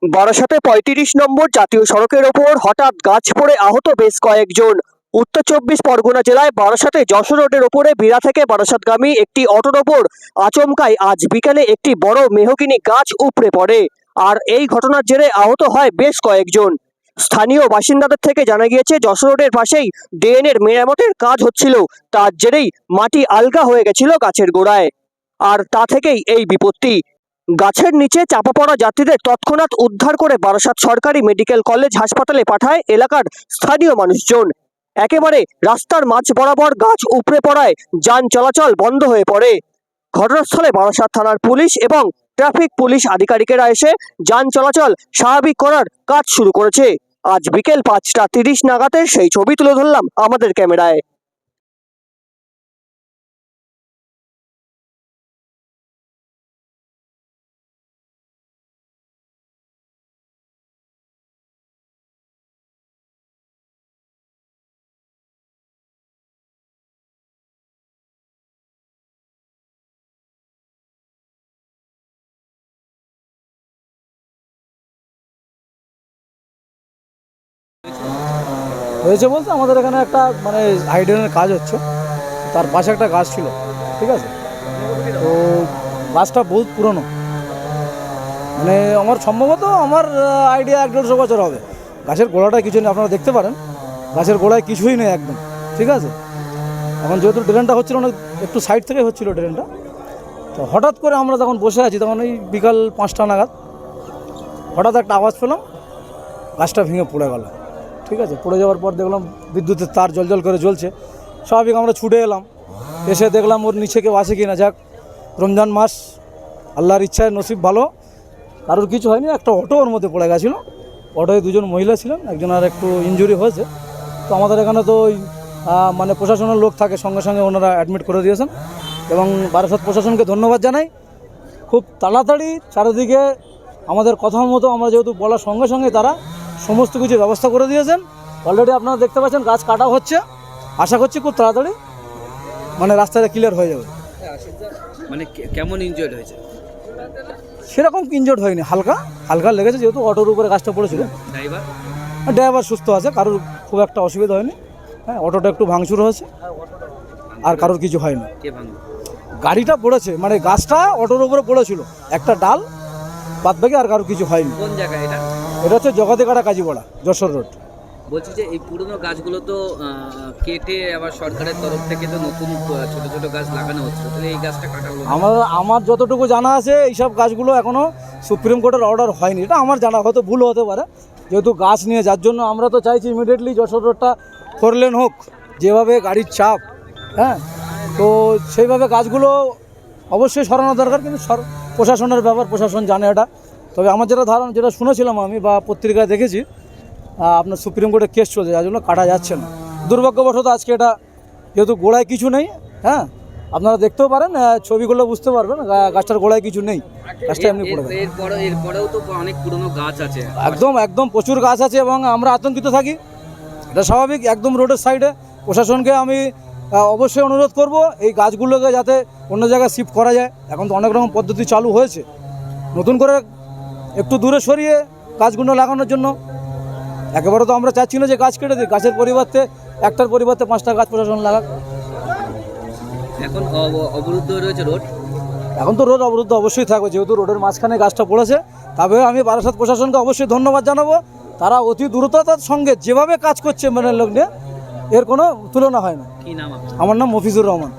বারাসাতে ৩৫ নম্বর জাতীয় সড়কের ওপর হঠাৎ গাছ পড়ে আহত বেশ কয়েকজন। উত্তর ২৪ পরগনা জেলায় বারাসাতে যশোর রোডের ওপরে বিরা থেকে বারাসাতগামী একটি অটোর ওপর আচমকাই আজ বিকেলে একটি বড় মেহগিনি গাছ উপড়ে পড়ে। আর এই ঘটনার জেরে আহত হয় বেশ কয়েকজন। স্থানীয় বাসিন্দাদের থেকে জানা গিয়েছে, যশোর রোডের পাশেই ড্রেনের মেরামতের কাজ হচ্ছিল, তার জেরেই মাটি আলগা হয়ে গেছিল গাছের গোড়ায়। আর তা থেকেই এই বিপত্তি। গাছের নিচে চাপা পড়া যাত্রীদের তৎক্ষণাৎ উদ্ধার করে বারাসাত সরকারি মেডিকেল কলেজ হাসপাতালে পাঠায় এলাকার স্থানীয় মানুষজন। একেবারে রাস্তার মাঝ বরাবর গাছ উপড়ে পড়ায় যান চলাচল বন্ধ হয়ে পড়ে। ঘটনাস্থলে বারাসাত থানার পুলিশ এবং ট্রাফিক পুলিশ আধিকারিকেরা এসে যান চলাচল স্বাভাবিক করার কাজ শুরু করেছে। আজ বিকেল ৫টা ৩০ নাগাদে সেই ছবি তুলে ধরলাম আমাদের ক্যামেরায়। হয়েছে বলতে আমাদের এখানে একটা হাইড্রেনের কাজ হচ্ছে, তার পাশে একটা গাছ ছিল, ঠিক আছে। তো গাছটা বহুত পুরনো, আমার সম্ভবত আমার আইডিয়া ১-১৫০ বছর হবে। গাছের গোড়াটায় কিছু নেই, আপনারা দেখতে পারেন গাছের গোড়ায় কিছুই নেই একদম, ঠিক আছে। এখন যেহেতু ড্রেনটা হচ্ছিল না, একটু সাইড থেকে হচ্ছিল ড্রেনটা, তো হঠাৎ করে আমরা যখন বসে আছি তখন ওই বিকাল ৫টা নাগাদ হঠাৎ একটা আওয়াজ পেলাম, গাছটা ভেঙে পড়ে গেল, ঠিক আছে। পড়ে যাওয়ার পর দেখলাম বিদ্যুতের তার জল করে জ্বলছে। স্বাভাবিক আমরা ছুটে এলাম, এসে দেখলাম ওর নিচে কেউ আছে কি না। যাক, রমজান মাস, আল্লাহর ইচ্ছায় নসিব ভালো, কারোর কিছু হয়নি। একটা অটো ওর মধ্যে পড়ে গেছিলো, অটোয় দুজন মহিলা ছিলেন, একজন আর একটু ইনজুরি হয়েছে। তো আমাদের এখানে তো ওই প্রশাসনের লোক থাকে, সঙ্গে সঙ্গে ওনারা অ্যাডমিট করে দিয়েছেন এবং বারাসাত প্রশাসনকে ধন্যবাদ জানাই। খুব তাড়াতাড়ি চারিদিকে আমাদের কথা মতো আমরা যেহেতু বলার সঙ্গে সঙ্গে তারা সমস্ত কিছু ব্যবস্থা করে দিয়েছেন। অলরেডি আপনারা দেখতে পাচ্ছেন গাছ কাটা হচ্ছে, আশা করছি খুব তাড়াতাড়ি রাস্তাটা ক্লিয়ার হয়ে যাবে। কেমন ইনজয়েড হয়েছে? সেরকম ইনজয়েড হয়নি, হালকা হালকা লেগেছে, যেহেতু অটোর উপরে গাছটা পড়েছিল। ড্রাইভার সুস্থ আছে, কারোর খুব একটা অসুবিধা হয়নি। হ্যাঁ, অটোটা একটু ভাঙচুর হয়েছে, আর কারোর কিছু হয়নি। গাড়িটা পড়েছে, গাছটা অটোর উপরে পড়েছিল, একটা ডাল বাদবাকি আর কারোর কিছু হয়নি। কোন জায়গায় এটা? এটা হচ্ছে জগাতেকাটা কাজীপাড়া, যশোর রোড। বলছি যে এই পুরনো গাছগুলো তো কেটে আবার সরকারের তরফ থেকে তো নতুন ছোট ছোট গাছ লাগানো হচ্ছে, তাহলে এই গাছটা কাটা হলো? আমার যতটুকু জানা আছে এইসব গাছগুলো এখনও সুপ্রিম কোর্টের অর্ডার হয়নি, এটা আমার জানা, হয়তো ভুল হতে পারে। যেহেতু গাছ নিয়ে, যার জন্য আমরা তো চাইছি ইমিডিয়েটলি যশোর রোডটা 4 লেন হোক, যেভাবে গাড়ির চাপ, হ্যাঁ, তো সেইভাবে গাছগুলো অবশ্যই সরানো দরকার। কিন্তু প্রশাসনের ব্যাপার, প্রশাসন জানে এটা। তবে আমার যেটা শুনেছিলাম আমি বা পত্রিকায় দেখেছি, আপনার সুপ্রিম কোর্টে কেস চলছে, যার জন্য কাটা যাচ্ছে না। দুর্ভাগ্যবশত আজকে এটা যেহেতু গোড়ায় কিছু নেই, হ্যাঁ, আপনারা দেখতেও পারেন, ছবিগুলো বুঝতে পারবেন গাছটার গোড়ায় কিছু নেই, গাছটা এমনি পড়ে গেছে। এরপরেও তো অনেক পুরনো গাছ আছে, একদম প্রচুর গাছ আছে এবং আমরা আতঙ্কিত থাকি, এটা স্বাভাবিক। একদম রোডের সাইডে প্রশাসনকে আমি অবশ্যই অনুরোধ করব এই গাছগুলোকে যাতে অন্য জায়গায় শিফট করা যায়। এখন তো অনেক রকম পদ্ধতি চালু হয়েছে, নতুন করে একটু দূরে সরিয়ে গাছগুলো লাগানোর জন্য। একেবারে তো আমরা চাচ্ছি না যে গাছ কেটে দিই, গাছের পরিবর্তে একটার পরিবর্তে 5টা গাছ প্রশাসন লাগাক। এখন অবরুদ্ধ রয়েছে রোড, এখন তো রোড অবরুদ্ধ অবশ্যই থাকবে, যেহেতু রোডের মাঝখানে গাছটা পড়েছে। তবে আমি বারাসাত প্রশাসনকে অবশ্যই ধন্যবাদ জানাবো, তারা অতি দ্রুততার সঙ্গে যেভাবে কাজ করছে লোক নিয়ে, এর কোনো তুলনা হয় না। কি নাম? আমার নাম মফিজুর রহমান।